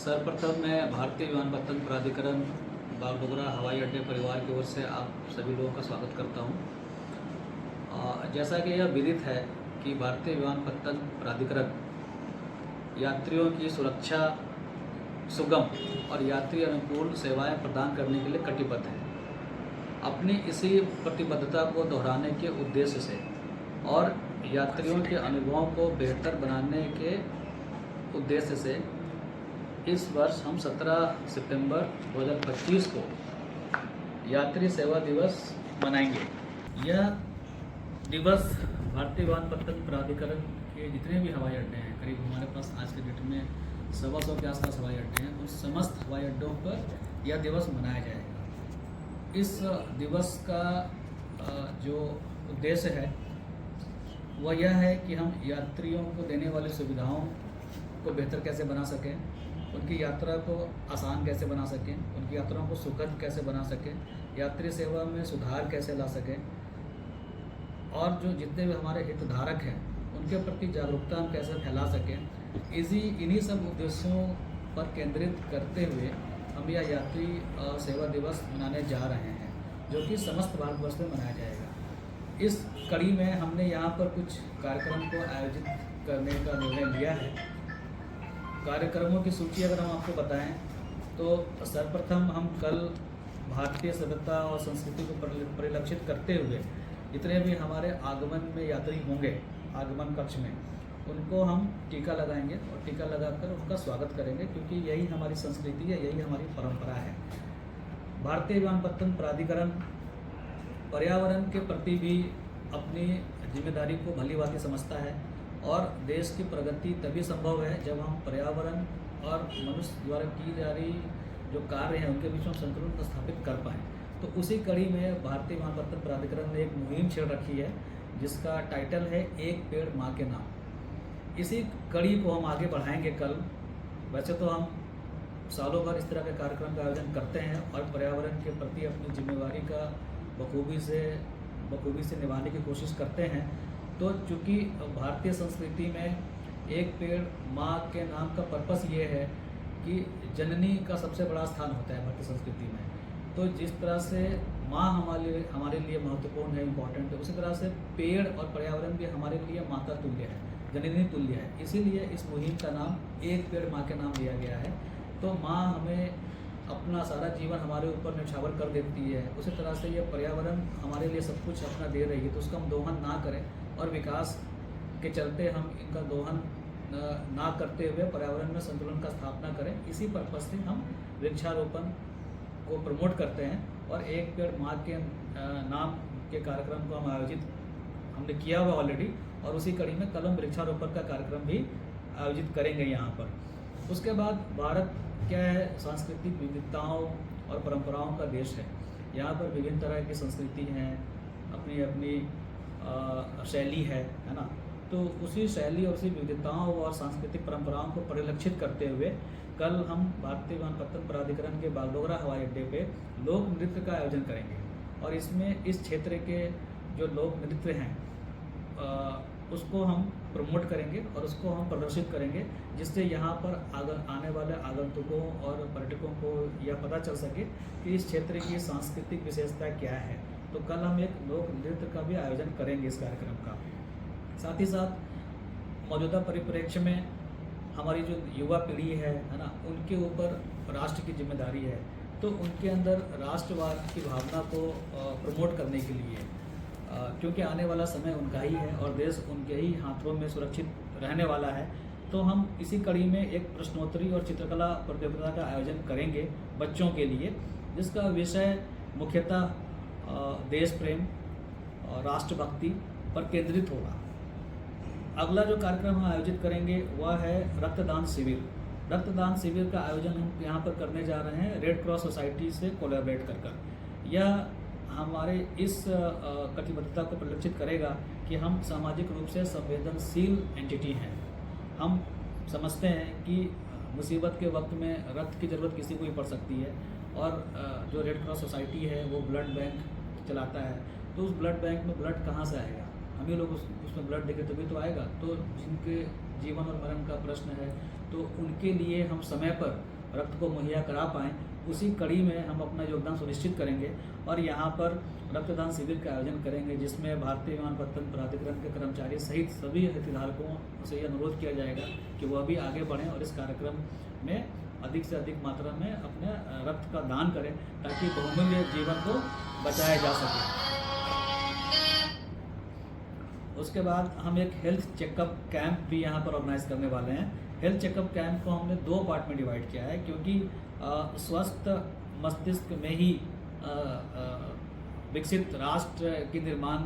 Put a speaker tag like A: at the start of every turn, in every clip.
A: सर्वप्रथम मैं भारतीय विमानपत्तन प्राधिकरण बागडोगरा हवाई अड्डे परिवार की ओर से आप सभी लोगों का स्वागत करता हूं। जैसा कि यह विदित है कि भारतीय विमानपत्तन प्राधिकरण यात्रियों की सुरक्षा, सुगम और यात्री अनुकूल सेवाएं प्रदान करने के लिए कटिबद्ध है। अपनी इसी प्रतिबद्धता को दोहराने के उद्देश्य से और यात्रियों के अनुभवों को बेहतर बनाने के उद्देश्य से इस वर्ष हम 17 सितंबर 2025 को यात्री सेवा दिवस मनाएंगे। यह दिवस भारतीय विमानपत्तन प्राधिकरण के जितने भी हवाई अड्डे हैं, करीब हमारे पास आज के डेट में 125 के आसपास हवाई अड्डे हैं, उन समस्त हवाई अड्डों पर यह दिवस मनाया जाएगा। इस दिवस का जो उद्देश्य है वह यह है कि हम यात्रियों को देने वाली सुविधाओं को बेहतर कैसे बना सकें, उनकी यात्रा को आसान कैसे बना सकें, उनकी यात्राओं को सुखद कैसे बना सकें, यात्री सेवा में सुधार कैसे ला सकें और जो जितने भी हमारे हितधारक हैं उनके प्रति जागरूकता हम कैसे फैला सकें। इन्हीं सब उद्देश्यों पर केंद्रित करते हुए हम यह यात्री सेवा दिवस मनाने जा रहे हैं, जो कि समस्त भारतवर्ष में मनाया जाएगा। इस कड़ी में हमने यहाँ पर कुछ कार्यक्रम को आयोजित करने का निर्णय लिया है। कार्यक्रमों की सूची अगर हम आपको बताएं तो सर्वप्रथम हम कल भारतीय सभ्यता और संस्कृति को परिलक्षित करते हुए जितने भी हमारे आगमन में यात्री होंगे आगमन कक्ष में, उनको हम टीका लगाएंगे और टीका लगाकर उनका स्वागत करेंगे, क्योंकि यही हमारी संस्कृति है, यही हमारी परंपरा है। भारतीय विमानपत्तन प्राधिकरण पर्यावरण के प्रति भी अपनी जिम्मेदारी को भलीभांति समझता है और देश की प्रगति तभी संभव है जब हम पर्यावरण और मनुष्य द्वारा की जा रही जो कार्य हैं उनके बीच में संतुलन स्थापित कर पाएँ। तो उसी कड़ी में भारतीय विमानपत्तन प्राधिकरण ने एक मुहिम छेड़ रखी है जिसका टाइटल है एक पेड़ माँ के नाम। इसी कड़ी को हम आगे बढ़ाएंगे कल। वैसे तो हम सालों भर इस तरह के कार्यक्रम का आयोजन करते हैं और पर्यावरण के प्रति अपनी जिम्मेवारी का बखूबी से निभाने की कोशिश करते हैं। तो चूँकि भारतीय संस्कृति में एक पेड़ माँ के नाम का पर्पस ये है कि जननी का सबसे बड़ा स्थान होता है भारतीय संस्कृति में। तो जिस तरह से माँ हमारे लिए महत्वपूर्ण है, इम्पॉर्टेंट है, उसी तरह से पेड़ और पर्यावरण भी हमारे लिए माता तुल्य है, जननी तुल्य है। इसीलिए इस मुहिम का नाम एक पेड़ माँ के नाम लिया गया है। तो माँ हमें अपना सारा जीवन हमारे ऊपर न्यौछावर कर देती है, उसी तरह से ये पर्यावरण हमारे लिए सब कुछ अपना दे रही है, तो उसका हम दोहन ना करें और विकास के चलते हम इनका दोहन ना करते हुए पर्यावरण में संतुलन का स्थापना करें। इसी पर्पज से हम वृक्षारोपण को प्रमोट करते हैं और एक पेड़ माँ के नाम के कार्यक्रम को हमने किया हुआ ऑलरेडी, और उसी कड़ी में कल हम वृक्षारोपण का कार्यक्रम भी आयोजित करेंगे यहाँ पर। उसके बाद भारत क्या है, सांस्कृतिक विविधताओं और परंपराओं का देश है। यहाँ पर विभिन्न तरह की संस्कृति हैं, अपनी अपनी शैली है ना। तो उसी शैली और उसी विविधताओं और सांस्कृतिक परंपराओं को परिलक्षित करते हुए कल हम भारतीय विमानपत्तन प्राधिकरण के बागडोगरा हवाई अड्डे पे लोक नृत्य का आयोजन करेंगे और इसमें इस क्षेत्र के जो लोक नृत्य हैं उसको हम प्रमोट करेंगे और उसको हम प्रदर्शित करेंगे, जिससे यहाँ पर आने वाले आगंतुकों और पर्यटकों को यह पता चल सके कि इस क्षेत्र की सांस्कृतिक विशेषता क्या है। तो कल हम एक लोक नृत्य का भी आयोजन करेंगे इस कार्यक्रम का। साथ ही साथ मौजूदा परिप्रेक्ष्य में हमारी जो युवा पीढ़ी है ना, उनके ऊपर राष्ट्र की जिम्मेदारी है। तो उनके अंदर राष्ट्रवाद की भावना को प्रमोट करने के लिए, क्योंकि आने वाला समय उनका ही है और देश उनके ही हाथों में सुरक्षित रहने वाला है, तो हम इसी कड़ी में एक प्रश्नोत्तरी और चित्रकला प्रतियोगिता का आयोजन करेंगे बच्चों के लिए, जिसका विषय मुख्यतः देश प्रेम और राष्ट्रभक्ति पर केंद्रित होगा। अगला जो कार्यक्रम हम आयोजित करेंगे वह है रक्तदान शिविर। रक्तदान शिविर का आयोजन हम यहाँ पर करने जा रहे हैं रेड क्रॉस सोसाइटी से कोलैबोरेट कर। यह हमारे इस कटिबद्धता को परिलक्षित करेगा कि हम सामाजिक रूप से संवेदनशील एंटिटी हैं। हम समझते हैं कि मुसीबत के वक्त में रक्त की ज़रूरत किसी को भी पड़ सकती है और जो रेड क्रॉस सोसाइटी है वो ब्लड बैंक चलाता है। तो उस ब्लड बैंक में ब्लड कहाँ से आएगा? हम ही लोग उसमें ब्लड देंगे तभी तो आएगा। तो जिनके जीवन और मरण का प्रश्न है, तो उनके लिए हम समय पर रक्त को मुहैया करा पाएँ, उसी कड़ी में हम अपना योगदान सुनिश्चित करेंगे और यहाँ पर रक्तदान शिविर का आयोजन करेंगे, जिसमें भारतीय विमानपत्तन प्राधिकरण के कर्मचारी सहित सभी हितधारकों से यह अनुरोध किया जाएगा कि वह भी आगे बढ़ें और इस कार्यक्रम में अधिक से अधिक मात्रा में अपने रक्त का दान करें, ताकि बहुमूल्य जीवन को बचाया जा सके। उसके बाद हम एक हेल्थ चेकअप कैंप भी यहाँ पर ऑर्गेनाइज करने वाले हैं। हेल्थ चेकअप कैंप को हमने 2 पार्ट में डिवाइड किया है, क्योंकि स्वस्थ मस्तिष्क में ही विकसित राष्ट्र के निर्माण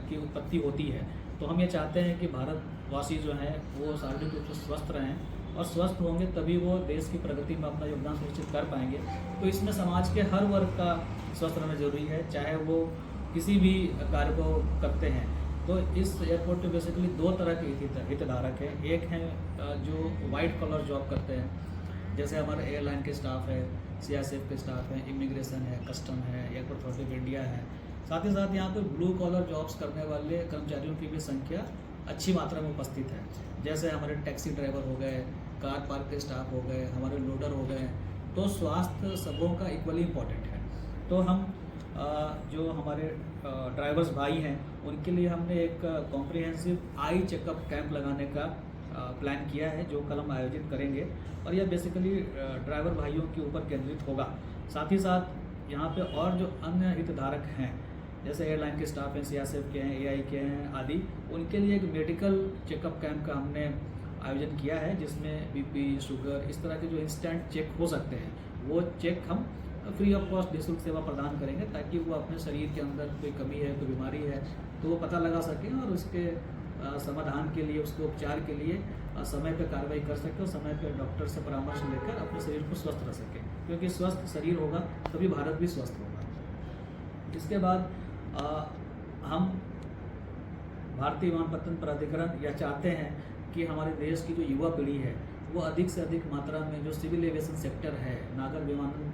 A: की उत्पत्ति होती है। तो हम ये चाहते हैं कि भारतवासी जो हैं वो शारीरिक रूप से स्वस्थ रहें, और स्वस्थ होंगे तभी वो देश की प्रगति में अपना योगदान सुनिश्चित कर पाएंगे। तो इसमें समाज के हर वर्ग का स्वस्थ रहना जरूरी है, चाहे वो किसी भी कार्य को करते हैं। तो इस एयरपोर्ट पे बेसिकली 2 तरह के हितधारक हैं। एक हैं जो वाइट कॉलर जॉब करते हैं, जैसे हमारे एयरलाइन के स्टाफ है, सीआईएसएफ के स्टाफ हैं, इमिग्रेशन है, कस्टम है, एयरपोर्ट अथॉरिटी ऑफ इंडिया है। साथ ही साथ यहाँ पर ब्लू कॉलर जॉब्स करने वाले कर्मचारियों की भी संख्या अच्छी मात्रा में उपस्थित है, जैसे हमारे टैक्सी ड्राइवर हो गए, कार पार्क के स्टाफ हो गए, हमारे लोडर हो गए। तो स्वास्थ्य सबों का इक्वली इम्पॉर्टेंट है। तो हम जो हमारे ड्राइवर्स भाई हैं उनके लिए हमने एक कॉम्प्रिहेंसिव आई चेकअप कैंप लगाने का प्लान किया है, जो कल हम आयोजित करेंगे, और यह बेसिकली ड्राइवर भाइयों के ऊपर केंद्रित होगा। साथ ही साथ यहाँ पे और जो अन्य हितधारक हैं, जैसे एयरलाइन के स्टाफ हैं, सीआईएसएफ के हैं, एआई के हैं आदि, उनके लिए एक मेडिकल चेकअप कैंप का हमने आयोजन किया है, जिसमें बीपी, शुगर, इस तरह के जो इंस्टेंट चेक हो सकते हैं वो चेक हम फ्री ऑफ कॉस्ट निःशुल्क सेवा प्रदान करेंगे, ताकि वो अपने शरीर के अंदर कोई कमी है, कोई बीमारी है तो वो पता लगा सकें और उसके समाधान के लिए, उसके उपचार के लिए समय पे कार्रवाई कर सकें और समय पे डॉक्टर से परामर्श लेकर अपने शरीर को स्वस्थ रख सकें, क्योंकि स्वस्थ शरीर होगा तभी भारत भी स्वस्थ होगा। इसके बाद हम भारतीय विमानपत्तन प्राधिकरण यह चाहते हैं कि हमारे देश की जो युवा पीढ़ी है वो अधिक से अधिक मात्रा में जो सिविल एविएशन सेक्टर है, नागर विमानन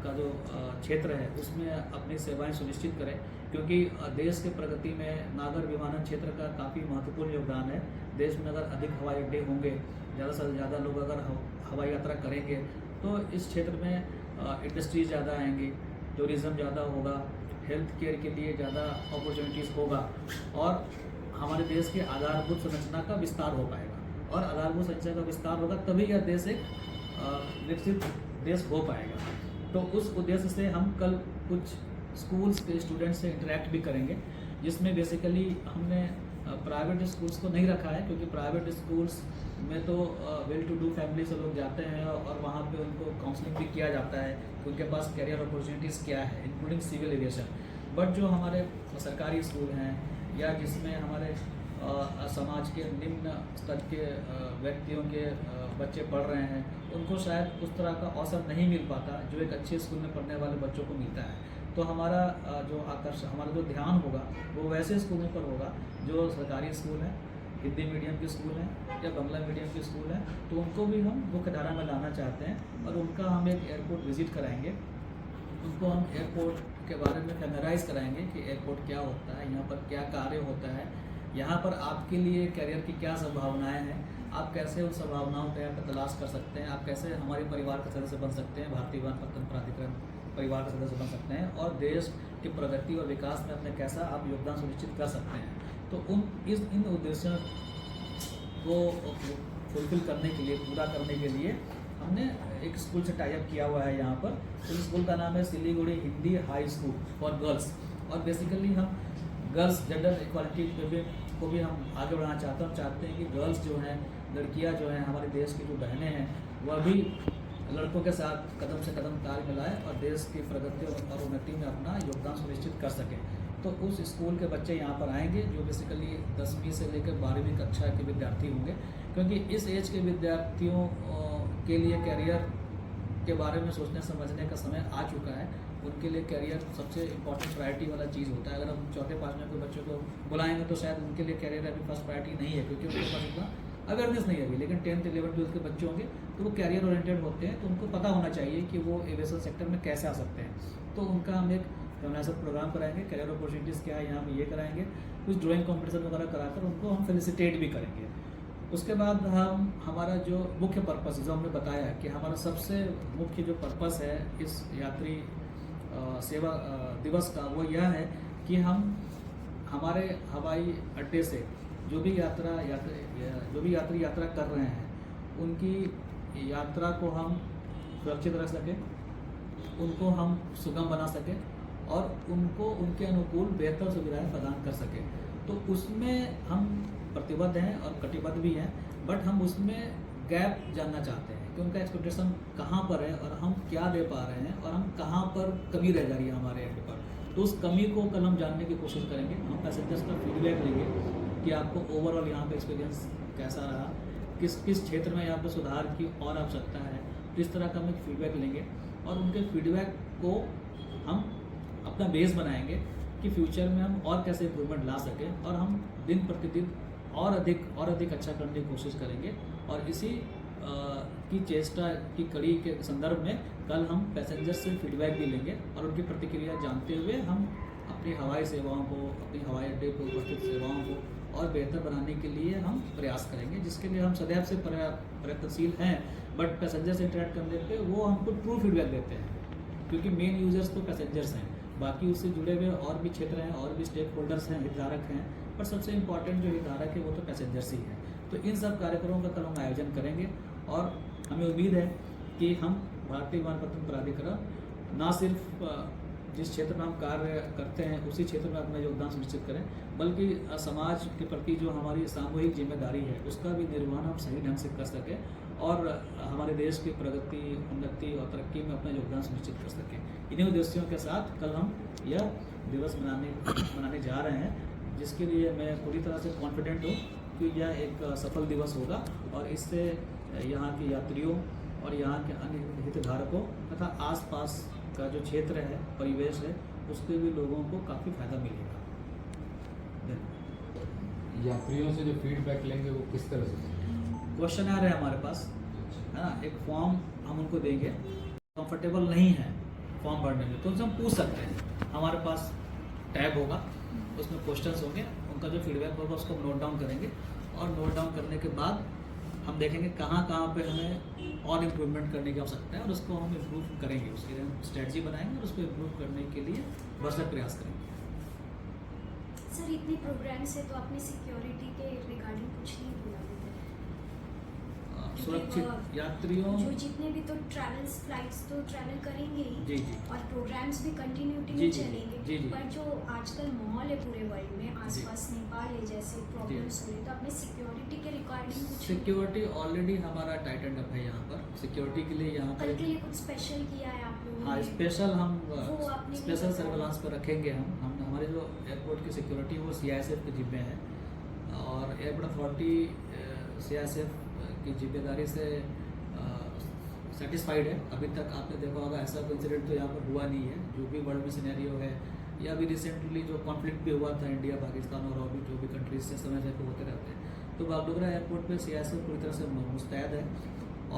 A: का जो क्षेत्र है, उसमें अपनी सेवाएं सुनिश्चित करें, क्योंकि देश के प्रगति में नागर विमानन क्षेत्र का काफ़ी महत्वपूर्ण योगदान है। देश में अगर अधिक हवाई अड्डे होंगे, ज़्यादा से ज़्यादा लोग अगर हवाई यात्रा करेंगे तो इस क्षेत्र में इंडस्ट्रीज ज़्यादा आएंगी, टूरिज़्म ज़्यादा होगा, हेल्थ केयर के लिए ज़्यादा अपॉर्चुनिटीज़ होगा और हमारे देश के आधारभूत संरचना का विस्तार हो पाएगा। और आधारभूत संरचना का विस्तार होगा तभी यह देश एक विकसित देश हो पाएगा। तो उस उद्देश्य से हम कल कुछ स्कूल्स के स्टूडेंट्स से इंटरेक्ट भी करेंगे, जिसमें बेसिकली हमने प्राइवेट स्कूल्स को नहीं रखा है, क्योंकि प्राइवेट स्कूल्स में तो वेल टू डू फैमिली से लोग जाते हैं और वहाँ पे उनको काउंसलिंग भी किया जाता है कि उनके पास करियर अपॉर्चुनिटीज़ क्या है, इंक्लूडिंग सिविल एविएशन। बट जो हमारे सरकारी स्कूल हैं या जिसमें हमारे समाज के निम्न स्तर के व्यक्तियों के बच्चे पढ़ रहे हैं, उनको शायद उस तरह का अवसर नहीं मिल पाता जो एक अच्छे स्कूल में पढ़ने वाले बच्चों को मिलता है। तो हमारा हमारा जो ध्यान होगा वो वैसे स्कूलों पर होगा जो सरकारी स्कूल हैं, हिंदी मीडियम के स्कूल हैं या बांग्ला मीडियम के स्कूल हैं, तो उनको भी हम मुख्य धारा में लाना चाहते हैं और उनका हम एक एयरपोर्ट विजिट कराएंगे। उनको हम एयरपोर्ट के बारे में फैमिलाइज कराएंगे कि एयरपोर्ट क्या होता है, यहाँ पर क्या कार्य होता है, यहाँ पर आपके लिए करियर की क्या संभावनाएं हैं, आप कैसे उन संभावनाओं का यहाँ पर तलाश कर सकते हैं, आप कैसे हमारे परिवार का सदस्य बन सकते हैं, भारतीय विमानपत्तन प्राधिकरण परिवार का सदस्य बन सकते हैं और देश की प्रगति और विकास में अपने कैसा आप योगदान सुनिश्चित कर सकते हैं। तो इन उद्देश्यों को फुलफिल करने के लिए, पूरा करने के लिए हमने एक स्कूल से टाई अप किया हुआ है यहाँ पर। तो इस स्कूल का नाम है Siliguri Hindi high school for girls, और बेसिकली हम गर्ल्स जेंडर इक्वालिटी को भी हम आगे बढ़ाना चाहते हैं कि गर्ल्स जो हैं, लड़कियाँ जो हैं, हमारे देश की जो बहनें हैं, वह भी लड़कों के साथ कदम से कदम ताल मिलाएं और देश की प्रगति और उन्नति में अपना योगदान सुनिश्चित कर सकें। तो उस स्कूल के बच्चे यहाँ पर आएंगे जो बेसिकली 10वीं से लेकर 12वीं कक्षा के विद्यार्थी होंगे, क्योंकि इस एज के विद्यार्थियों के लिए कैरियर के बारे में सोचने समझने का समय आ चुका है। उनके लिए कैरियर सबसे इम्पोर्टेंट प्रायोरिटी वाला चीज़ होता है। अगर हम चौथे पाँचवें कोई बच्चों को बुलाएंगे तो शायद उनके लिए कैरियर अभी फर्स्ट प्रायोरिटी नहीं है, क्योंकि उनके पास इतना अवेयरनेस नहीं है अभी। लेकिन 10th 11th 12th के बच्चे होंगे तो वो कैरियर ओरिएंटेड होते हैं, तो उनको पता होना चाहिए कि वो एविएशन सेक्टर में कैसे आ सकते हैं। तो उनका हम एक फेमिनाइजेशन प्रोग्राम कराएंगे, कैरियर अपॉर्चुनिटीज़ क्या है यहाँ पे ये कराएंगे, कुछ ड्राइंग कॉम्पिटिशन वगैरह कराकर उनको हम फेलिसिटेट भी करेंगे। उसके बाद हम हमारा जो मुख्य पर्पस जो हमने बताया कि हमारा सबसे मुख्य जो पर्पस है इस यात्री सेवा दिवस का, वो यह है कि हम हमारे हवाई अड्डे से जो भी यात्री यात्रा कर रहे हैं उनकी यात्रा को हम सुरक्षित रख सकें, उनको हम सुगम बना सकें और उनको उनके अनुकूल बेहतर सुविधाएं प्रदान कर सकें। तो उसमें हम प्रतिबद्ध हैं और कटिबद्ध भी हैं, बट हम उसमें गैप जानना चाहते हैं कि उनका एक्सपेक्टेशन कहाँ पर है और हम क्या दे पा रहे हैं और हम कहाँ पर कमी रह जा रही है हमारे एंड पर। तो उस कमी को कल हम जानने की कोशिश करेंगे। हम पैसेंजर्स का फीडबैक लेंगे कि आपको ओवरऑल यहाँ पे एक्सपीरियंस कैसा रहा, किस किस क्षेत्र में यहाँ पर सुधार की और आवश्यकता है, किस तरह का हम एक फीडबैक लेंगे और उनके फीडबैक को हम अपना बेस बनाएंगे कि फ्यूचर में हम और कैसे इम्प्रूवमेंट ला सकें और हम दिन प्रतिदिन और अधिक अच्छा करने की कोशिश करेंगे। और इसी की चेष्टा की कड़ी के संदर्भ में कल हम पैसेंजर से फीडबैक भी लेंगे और उनकी प्रतिक्रिया जानते हुए हम अपनी हवाई सेवाओं को, अपनी हवाई अड्डे पर उपस्थित सेवाओं को और बेहतर बनाने के लिए हम प्रयास करेंगे, जिसके लिए हम सदैव से प्रयत्नशील हैं। बट पैसेंजर से इंटरेक्ट करने पे वो हमको ट्रू फीडबैक देते हैं, क्योंकि मेन यूजर्स तो पैसेंजर्स हैं, बाकी उससे जुड़े हुए और भी क्षेत्र हैं और भी स्टेक होल्डर्स हैं, हितधारक हैं, पर सबसे इम्पॉर्टेंट जो हितधारक है वो तो पैसेंजर्स ही हैं। तो इन सब कार्यक्रमों का कल हम आयोजन करेंगे और हमें उम्मीद है कि हम भारतीय विमानपत्तन प्राधिकरण ना सिर्फ जिस क्षेत्र में हम कार्य करते हैं उसी क्षेत्र में अपना योगदान सुनिश्चित करें, बल्कि समाज के प्रति जो हमारी सामूहिक जिम्मेदारी है उसका भी निर्वहन हम सही ढंग से कर सकें और हमारे देश की प्रगति, उन्नति और तरक्की में अपना योगदान सुनिश्चित कर सकें। इन्हीं उद्देश्यों के साथ कल हम यह दिवस मनाने जा रहे हैं, जिसके लिए मैं पूरी तरह से कॉन्फिडेंट हूँ कि यह एक सफल दिवस होगा और इससे यहाँ के यात्रियों और यहाँ के अन्य हितधारकों तथा आसपास का जो क्षेत्र है, परिवेश है, उसके भी लोगों को काफ़ी फायदा मिलेगा।
B: यात्रियों से जो फीडबैक लेंगे वो किस तरह से?
A: क्वेश्चनर है हमारे पास, है ना, एक फॉर्म हम उनको देंगे। कंफर्टेबल नहीं है फॉर्म भरने में तो उनसे हम पूछ सकते हैं। हमारे पास टैब होगा, उसमें क्वेश्चंस होंगे, उनका जो फीडबैक होगा उसको हम नोट डाउन करेंगे और नोट डाउन करने के बाद हम देखेंगे कहाँ पे हमें और इम्प्रूवमेंट करने की आवश्यकता है और उसको हम इम्प्रूव करेंगे, उसके लिए हम स्ट्रेटजी बनाएंगे और उसको इम्प्रूव करने के लिए भरसक प्रयास करेंगे।
C: सर, इतने प्रोग्राम्स है तो आपने सिक्योरिटी के रिगार्डिंग कुछ नहीं बोला?
A: सुरक्षित यात्रियों
C: जो जितने भी तो ट्रैवल्स फ्लाइट्स तो ट्रैवल करेंगे ही
A: जी
C: और प्रोग्राम्स भी कंटिन्यूटी
A: जी
C: में
A: जी
C: चलेंगे
A: जी जी।
C: पर जो आजकल माहौल है पूरे वर्ल्ड में, आसपास नेपाल है जैसे प्रॉब्लम्स हो रही, तो आपने सिक्योरिटी के रिगार्डिंग कुछ?
A: सिक्योरिटी ऑलरेडी हमारा टाइटन अप है यहाँ पर। सिक्योरिटी के लिए यहाँ
C: कल
A: पर
C: के लिए कुछ स्पेशल किया है आप लोगों ने?
A: हाँ, स्पेशल हम
C: वो आपने भी
A: स्पेशल
C: बताया।
A: सर्विलांस पर रखेंगे। हम हमारे जो एयरपोर्ट की सिक्योरिटी वो CISF के जिम्मे है और एयरपोर्ट अथॉरिटी CISF की जिम्मेदारी से सेटिस्फाइड है। अभी तक आपने देखा होगा ऐसा कोई इंसिडेंट तो यहाँ पर हुआ नहीं है। जो भी वर्ल्ड में सिनेरियो है या अभी रिसेंटली जो कॉन्फ्लिक्ट भी हुआ था इंडिया पाकिस्तान और भी जो भी कंट्रीज से समय से होते रहते हैं, तो बागडोगरा एयरपोर्ट पे CISF पूरी तरह से मुस्तैद है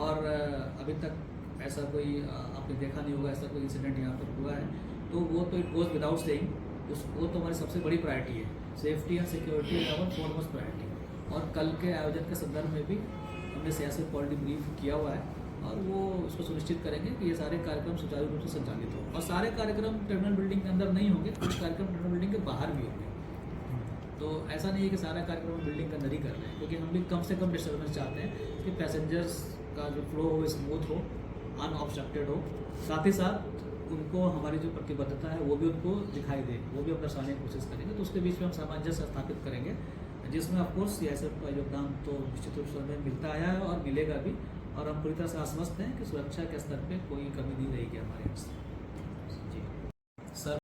A: और अभी तक ऐसा कोई आपने देखा नहीं होगा, ऐसा कोई इंसिडेंट यहाँ पर हुआ है। तो वो तो इट गोज विदाउट सेइंग, वो तो हमारी सबसे बड़ी प्रायोरिटी है। Safety and security is our foremost priority. और कल के आयोजन के संदर्भ में भी हमने CISF ऑलरेडी ब्रीफ किया हुआ है और वो इसको सुनिश्चित करेंगे कि ये सारे कार्यक्रम सुचारू रूप से संचालित हो। और सारे कार्यक्रम टर्मिनल बिल्डिंग के अंदर नहीं होंगे, कुछ कार्यक्रम टर्मिनल बिल्डिंग के बाहर भी होंगे। तो ऐसा नहीं है कि सारा कार्यक्रम हम बिल्डिंग के अंदर ही कर रहे हैं, क्योंकि हम भी कम से कम डिस्टर्बेंस चाहते हैं कि पैसेंजर्स का जो फ्लो हो स्मूथ हो, अनऑब्स्ट्रक्टेड हो, साथ ही साथ उनको हमारी जो प्रतिबद्धता है वो भी उनको दिखाई दे, वो भी हम दर्शाने की कोशिश करेंगे। तो उसके बीच में हम सामंजस्य स्थापित करेंगे, जिसमें ऑफकोर्स CISF का योगदान तो निश्चित रूप से हमें मिलता आया है और मिलेगा भी। और हम पूरी तरह से आश्वस्त हैं कि सुरक्षा के स्तर पे कोई कमी नहीं रहेगी हमारे यहाँ से।